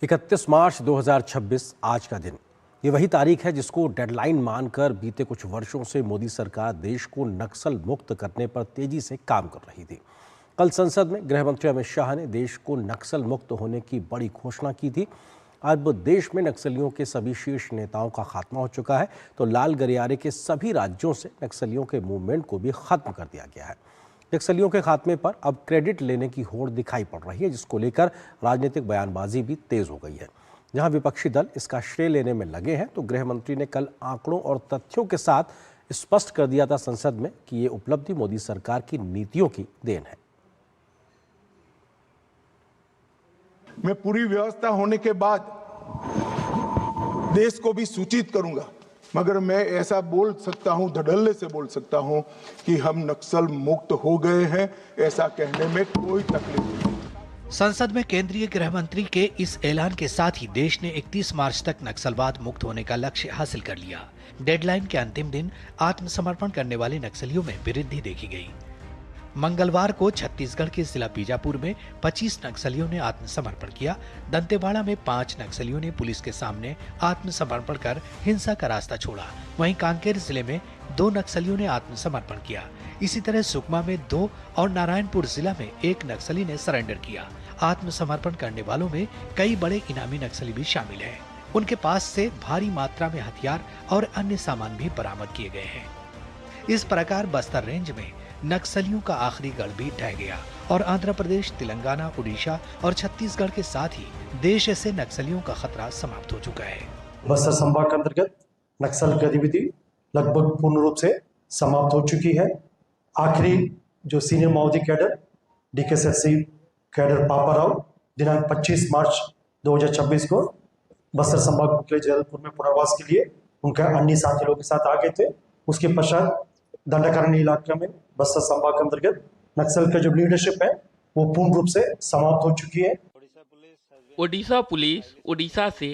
31 मार्च 2026 आज का दिन। ये वही तारीख है जिसको डेडलाइन मानकर बीते कुछ वर्षों से मोदी सरकार देश को नक्सल मुक्त करने पर तेजी से काम कर रही थी। कल संसद में गृह मंत्री अमित शाह ने देश को नक्सल मुक्त होने की बड़ी घोषणा की थी। अब देश में नक्सलियों के सभी शीर्ष नेताओं का खात्मा हो चुका है, तो लाल गलियारे के सभी राज्यों से नक्सलियों के मूवमेंट को भी खत्म कर दिया गया है। नक्सलियों के खात्मे पर अब क्रेडिट लेने की होड़ दिखाई पड़ रही है, जिसको लेकर राजनीतिक बयानबाजी भी तेज हो गई है। जहां विपक्षी दल इसका श्रेय लेने में लगे हैं, तो गृह मंत्री ने कल आंकड़ों और तथ्यों के साथ स्पष्ट कर दिया था संसद में कि ये उपलब्धि मोदी सरकार की नीतियों की देन है। मैं पूरी व्यवस्था होने के बाद देश को भी सूचित करूंगा, मगर मैं ऐसा बोल सकता हूं, धड़ल्ले से बोल सकता हूं कि हम नक्सल मुक्त हो गए हैं। ऐसा कहने में कोई तकलीफ नहीं। संसद में केंद्रीय गृह मंत्री के इस ऐलान के साथ ही देश ने 31 मार्च तक नक्सलवाद मुक्त होने का लक्ष्य हासिल कर लिया। डेडलाइन के अंतिम दिन आत्मसमर्पण करने वाले नक्सलियों में वृद्धि देखी गई। मंगलवार को छत्तीसगढ़ के जिला बीजापुर में 25 नक्सलियों ने आत्मसमर्पण किया। दंतेवाड़ा में 5 नक्सलियों ने पुलिस के सामने आत्मसमर्पण कर हिंसा का रास्ता छोड़ा। वहीं कांकेर जिले में 2 नक्सलियों ने आत्मसमर्पण किया। इसी तरह सुकमा में 2 और नारायणपुर जिला में 1 नक्सली ने सरेंडर किया। आत्मसमर्पण करने वालों में कई बड़े इनामी नक्सली भी शामिल हैं। उनके पास से भारी मात्रा में हथियार और अन्य सामान भी बरामद किए गए हैं। इस प्रकार बस्तर रेंज में नक्सलियों का आखिरी गढ़ भी ढह गया और आंध्र प्रदेश, तेलंगाना, उड़ीसा और छत्तीसगढ़ के साथ ही देश से नक्सलियों का खतरा समाप्त हो चुका है। बस्तर संभाग के अंतर्गत नक्सल गतिविधि लगभग पूर्ण रूप से समाप्त हो चुकी है। आखिरी जो सीनियर माओवादी कैडर DKSFC कैडर पापा राव दिनांक 25 मार्च 2026 को बस्तर संभाग मुख्यालय जबलपुर में पुनर्वास के लिए उनका अन्य साथियों के साथ आ गए थे। उसके पश्चात दंडकारण्य इलाके में बस्तर संभाग के अंतर्गत नक्सल का जो लीडरशिप है वो पूर्ण रूप से समाप्त हो चुकी है। ओडिशा पुलिस ओडिशा से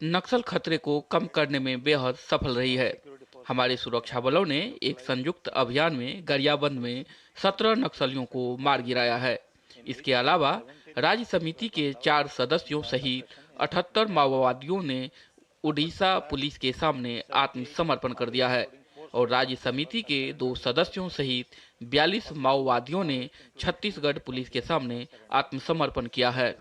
नक्सल खतरे को कम करने में बेहद सफल रही है। हमारे सुरक्षा बलों ने एक संयुक्त अभियान में गरियाबंद में 17 नक्सलियों को मार गिराया है। इसके अलावा राज्य समिति के 4 सदस्यों सहित 78 माओवादियों ने ओडिशा पुलिस के सामने आत्मसमर्पण कर दिया है और राज्य समिति के 2 सदस्यों सहित 42 माओवादियों ने छत्तीसगढ़ पुलिस के सामने आत्मसमर्पण किया है।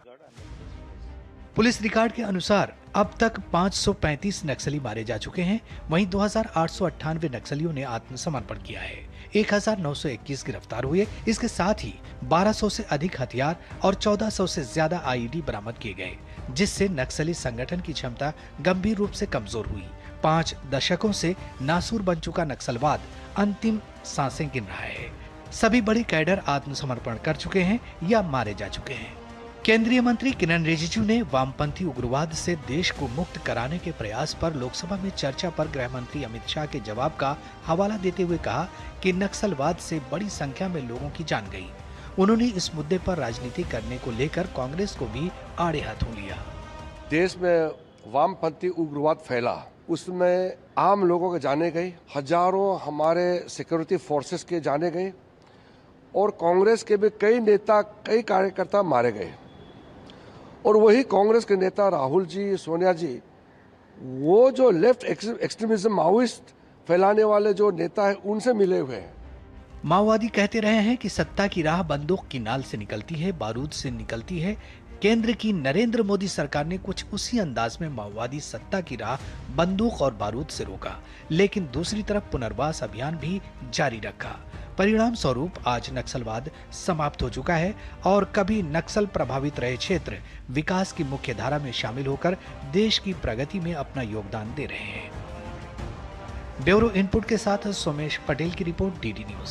पुलिस रिकॉर्ड के अनुसार अब तक 535 नक्सली मारे जा चुके हैं। वहीं 2898 नक्सलियों ने आत्मसमर्पण किया है। 1921 गिरफ्तार हुए। इसके साथ ही 1200 से अधिक हथियार और 1400 से ज्यादा IED बरामद किए गए, जिससे नक्सली संगठन की क्षमता गंभीर रूप से कमजोर हुई। 5 दशकों से नासूर बन चुका नक्सलवाद अंतिम सांसें गिन रहा है। सभी बड़े कैडर आत्मसमर्पण कर चुके हैं या मारे जा चुके हैं। केंद्रीय मंत्री किरण रिजिजू ने वामपंथी उग्रवाद से देश को मुक्त कराने के प्रयास पर लोकसभा में चर्चा पर गृह मंत्री अमित शाह के जवाब का हवाला देते हुए कहा कि नक्सलवाद से बड़ी संख्या में लोगों की जान गई। उन्होंने इस मुद्दे पर राजनीति करने को लेकर कांग्रेस को भी आड़े हाथों लिया। देश में वामपंथी उग्रवाद फैला, उसमें आम लोगों के जाने गए, हजारों हमारे सिक्योरिटी फोर्सेस के जाने गए और कांग्रेस के भी कई नेता, कई कार्यकर्ता मारे गए। और वही कांग्रेस के नेता राहुल जी, सोनिया जी, वो जो लेफ्ट एक्सट्रीमिज्म माओइस्ट फैलाने वाले जो नेता है, उनसे मिले हुए हैं। माओवादी कहते रहे हैं कि सत्ता की राह बंदूक की नाल से निकलती है, बारूद से निकलती है। केंद्र की नरेंद्र मोदी सरकार ने कुछ उसी अंदाज में माओवादी सत्ता की राह बंदूक और बारूद से रोका, लेकिन दूसरी तरफ पुनर्वास अभियान भी जारी रखा। परिणाम स्वरूप आज नक्सलवाद समाप्त हो चुका है और कभी नक्सल प्रभावित रहे क्षेत्र विकास की मुख्य धारा में शामिल होकर देश की प्रगति में अपना योगदान दे रहे हैं। ब्यूरो इनपुट के साथ सोमेश पटेल की रिपोर्ट, DD न्यूज।